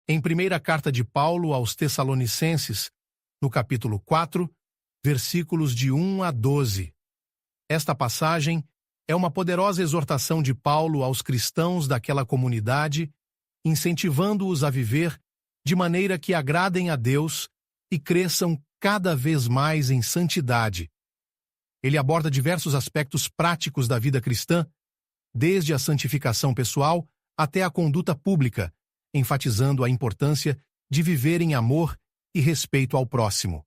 em primeira carta de Paulo aos Tessalonicenses, no capítulo 4, versículos de 1 a 12. Esta passagem é uma poderosa exortação de Paulo aos cristãos daquela comunidade, incentivando-os a viver de maneira que agradem a Deus e cresçam cada vez mais em santidade. Ele aborda diversos aspectos práticos da vida cristã, desde a santificação pessoal até a conduta pública, enfatizando a importância de viver em amor e respeito ao próximo.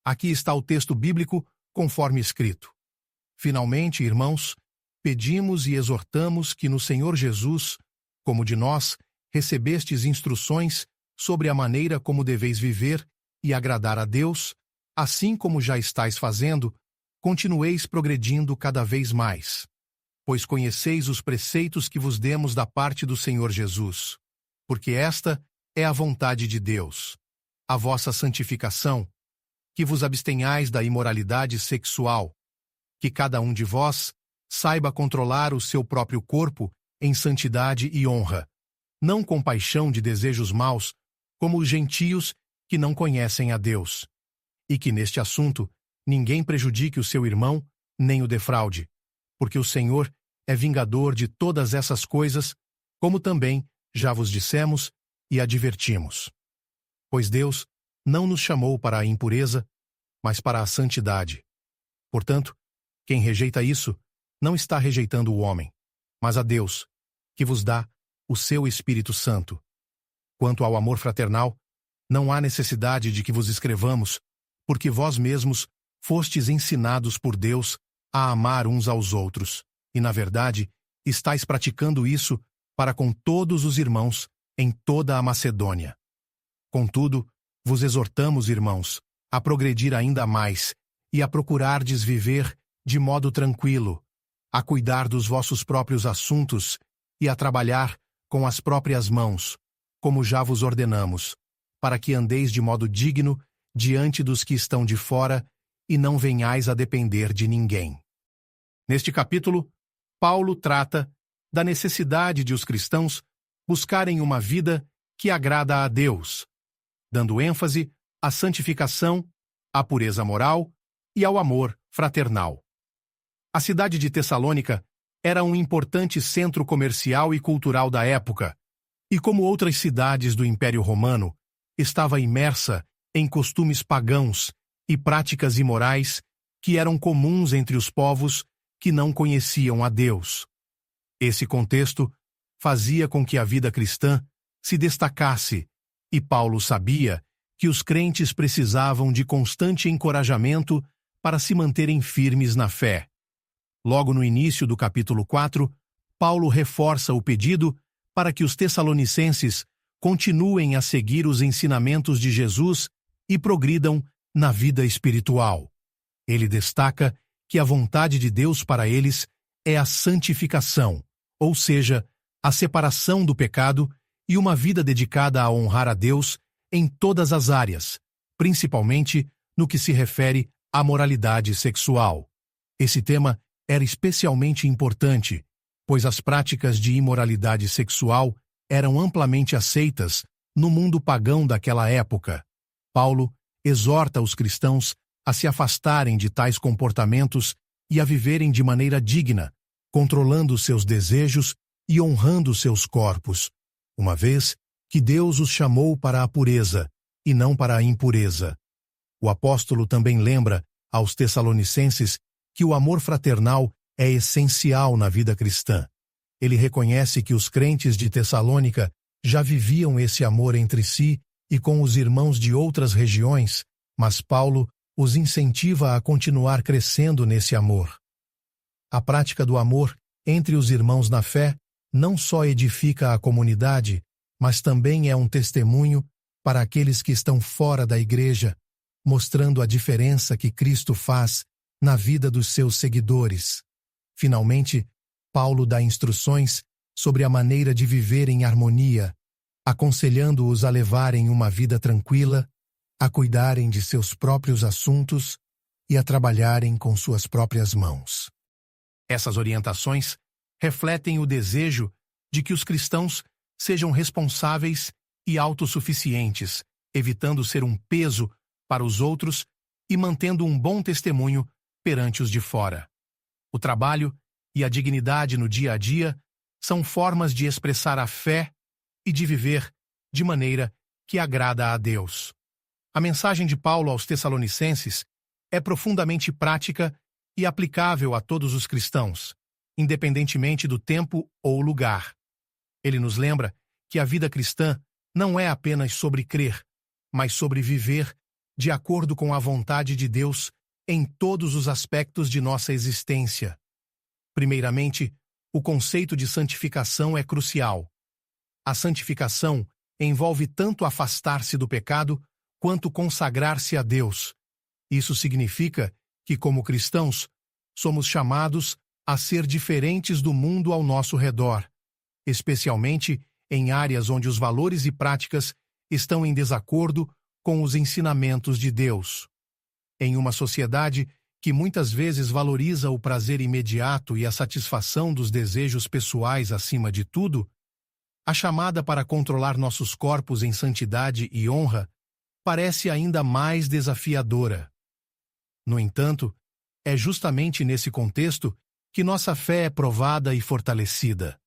Aqui está o texto bíblico conforme escrito. Finalmente, irmãos, pedimos e exortamos que no Senhor Jesus, como de nós, recebestes instruções sobre a maneira como deveis viver e agradar a Deus, assim como já estáis fazendo, continueis progredindo cada vez mais, pois conheceis os preceitos que vos demos da parte do Senhor Jesus, porque esta é a vontade de Deus, a vossa santificação, que vos abstenhais da imoralidade sexual, que cada um de vós saiba controlar o seu próprio corpo em santidade e honra, não com paixão de desejos maus, como os gentios que não conhecem a Deus, e que neste assunto ninguém prejudique o seu irmão, nem o defraude, porque o Senhor é vingador de todas essas coisas, como também já vos dissemos e advertimos. Pois Deus não nos chamou para a impureza, mas para a santidade. Portanto, quem rejeita isso, não está rejeitando o homem, mas a Deus, que vos dá o seu Espírito Santo. Quanto ao amor fraternal, não há necessidade de que vos escrevamos, porque vós mesmos fostes ensinados por Deus a amar uns aos outros, e, na verdade, estáis praticando isso para com todos os irmãos em toda a Macedônia. Contudo, vos exortamos, irmãos, a progredir ainda mais e a procurardes viver de modo tranquilo, a cuidar dos vossos próprios assuntos e a trabalhar com as próprias mãos, como já vos ordenamos, para que andeis de modo digno diante dos que estão de fora e não venhais a depender de ninguém. Neste capítulo, Paulo trata da necessidade de os cristãos buscarem uma vida que agrada a Deus, dando ênfase à santificação, à pureza moral e ao amor fraternal. A cidade de Tessalônica era um importante centro comercial e cultural da época, e como outras cidades do Império Romano, estava imersa em costumes pagãos e práticas imorais que eram comuns entre os povos que não conheciam a Deus. Esse contexto fazia com que a vida cristã se destacasse, e Paulo sabia que os crentes precisavam de constante encorajamento para se manterem firmes na fé. Logo no início do capítulo 4, Paulo reforça o pedido para que os tessalonicenses continuem a seguir os ensinamentos de Jesus e progridam na vida espiritual. Ele destaca que a vontade de Deus para eles é a santificação, ou seja, a separação do pecado e uma vida dedicada a honrar a Deus em todas as áreas, principalmente no que se refere à moralidade sexual. Esse tema era especialmente importante, pois as práticas de imoralidade sexual eram amplamente aceitas no mundo pagão daquela época. Paulo exorta os cristãos a se afastarem de tais comportamentos e a viverem de maneira digna, controlando seus desejos e honrando seus corpos, uma vez que Deus os chamou para a pureza e não para a impureza. O apóstolo também lembra aos tessalonicenses que o amor fraternal é essencial na vida cristã. Ele reconhece que os crentes de Tessalônica já viviam esse amor entre si e com os irmãos de outras regiões, mas Paulo os incentiva a continuar crescendo nesse amor. A prática do amor entre os irmãos na fé não só edifica a comunidade, mas também é um testemunho para aqueles que estão fora da igreja, mostrando a diferença que Cristo faz na vida dos seus seguidores. Finalmente, Paulo dá instruções sobre a maneira de viver em harmonia, aconselhando-os a levarem uma vida tranquila, a cuidarem de seus próprios assuntos e a trabalharem com suas próprias mãos. Essas orientações refletem o desejo de que os cristãos sejam responsáveis e autossuficientes, evitando ser um peso para os outros e mantendo um bom testemunho perante os de fora. O trabalho e a dignidade no dia a dia são formas de expressar a fé e de viver de maneira que agrada a Deus. A mensagem de Paulo aos Tessalonicenses é profundamente prática e aplicável a todos os cristãos, independentemente do tempo ou lugar. Ele nos lembra que a vida cristã não é apenas sobre crer, mas sobre viver de acordo com a vontade de Deus em todos os aspectos de nossa existência. Primeiramente, o conceito de santificação é crucial. A santificação envolve tanto afastar-se do pecado quanto consagrar-se a Deus. Isso significa que, como cristãos, somos chamados a ser diferentes do mundo ao nosso redor, especialmente em áreas onde os valores e práticas estão em desacordo com os ensinamentos de Deus. Em uma sociedade que muitas vezes valoriza o prazer imediato e a satisfação dos desejos pessoais acima de tudo, a chamada para controlar nossos corpos em santidade e honra parece ainda mais desafiadora. No entanto, é justamente nesse contexto que nossa fé é provada e fortalecida.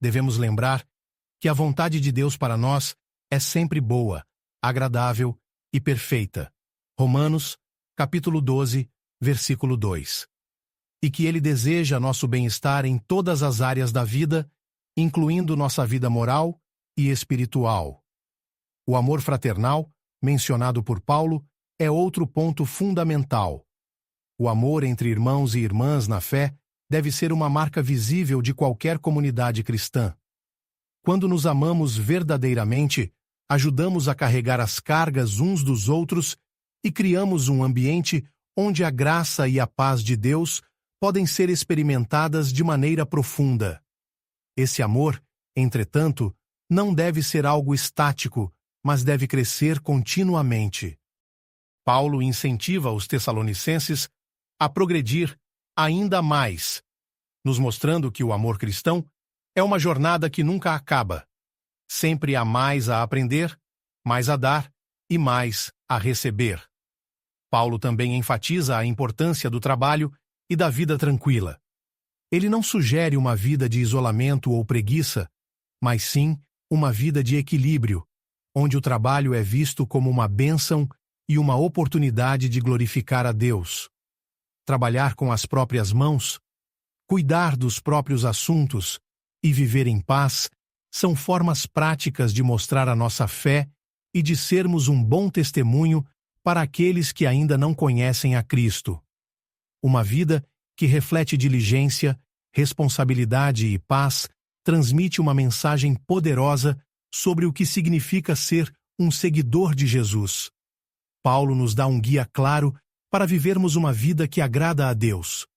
Devemos lembrar que a vontade de Deus para nós é sempre boa, agradável e perfeita. Romanos, capítulo 12, versículo 2. E que Ele deseja nosso bem-estar em todas as áreas da vida, incluindo nossa vida moral e espiritual. O amor fraternal, mencionado por Paulo, é outro ponto fundamental. O amor entre irmãos e irmãs na fé deve ser uma marca visível de qualquer comunidade cristã. Quando nos amamos verdadeiramente, ajudamos a carregar as cargas uns dos outros e criamos um ambiente onde a graça e a paz de Deus podem ser experimentadas de maneira profunda. Esse amor, entretanto, não deve ser algo estático, mas deve crescer continuamente. Paulo incentiva os Tessalonicenses a progredir ainda mais, nos mostrando que o amor cristão é uma jornada que nunca acaba. Sempre há mais a aprender, mais a dar e mais a receber. Paulo também enfatiza a importância do trabalho e da vida tranquila. Ele não sugere uma vida de isolamento ou preguiça, mas sim uma vida de equilíbrio, onde o trabalho é visto como uma bênção e uma oportunidade de glorificar a Deus. Trabalhar com as próprias mãos, cuidar dos próprios assuntos e viver em paz são formas práticas de mostrar a nossa fé e de sermos um bom testemunho para aqueles que ainda não conhecem a Cristo. Uma vida que reflete diligência, responsabilidade e paz transmite uma mensagem poderosa sobre o que significa ser um seguidor de Jesus. Paulo nos dá um guia claro para vivermos uma vida que agrada a Deus.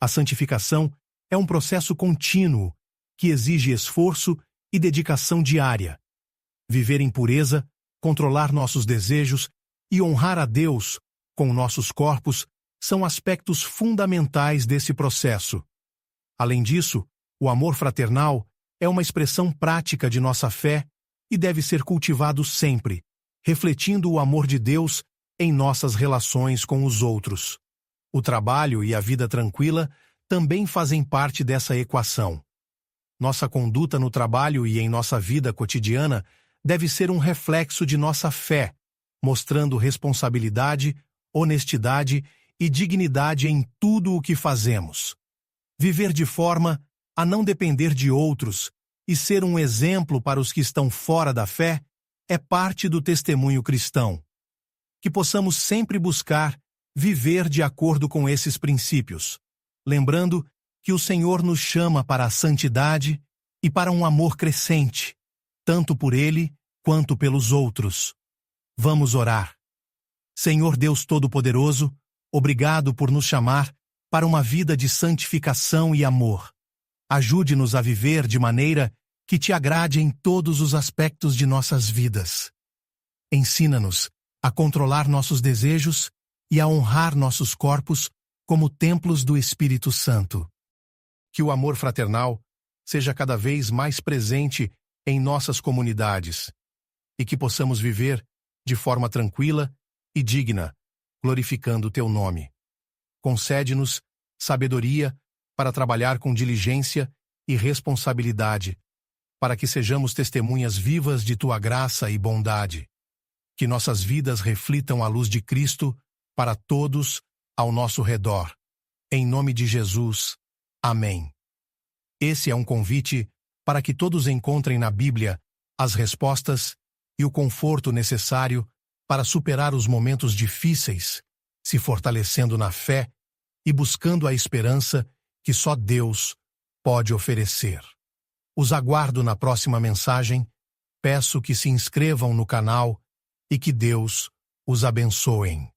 A santificação é um processo contínuo que exige esforço e dedicação diária. Viver em pureza, controlar nossos desejos e honrar a Deus com nossos corpos são aspectos fundamentais desse processo. Além disso, o amor fraternal é uma expressão prática de nossa fé e deve ser cultivado sempre, refletindo o amor de Deus em nossas relações com os outros. O trabalho e a vida tranquila também fazem parte dessa equação. Nossa conduta no trabalho e em nossa vida cotidiana deve ser um reflexo de nossa fé, mostrando responsabilidade, honestidade e dignidade em tudo o que fazemos. Viver de forma a não depender de outros e ser um exemplo para os que estão fora da fé é parte do testemunho cristão. Que possamos sempre buscar viver de acordo com esses princípios, lembrando que o Senhor nos chama para a santidade e para um amor crescente, tanto por Ele quanto pelos outros. Vamos orar. Senhor Deus Todo-Poderoso, obrigado por nos chamar para uma vida de santificação e amor. Ajude-nos a viver de maneira que te agrade em todos os aspectos de nossas vidas. Ensina-nos a controlar nossos desejos e a honrar nossos corpos como templos do Espírito Santo. Que o amor fraternal seja cada vez mais presente em nossas comunidades e que possamos viver de forma tranquila e digna, glorificando teu nome. Concede-nos sabedoria para trabalhar com diligência e responsabilidade, para que sejamos testemunhas vivas de tua graça e bondade. Que nossas vidas reflitam a luz de Cristo para todos ao nosso redor. Em nome de Jesus. Amém. Esse é um convite para que todos encontrem na Bíblia as respostas e o conforto necessário para superar os momentos difíceis, se fortalecendo na fé e buscando a esperança que só Deus pode oferecer. Os aguardo na próxima mensagem, peço que se inscrevam no canal e que Deus os abençoe.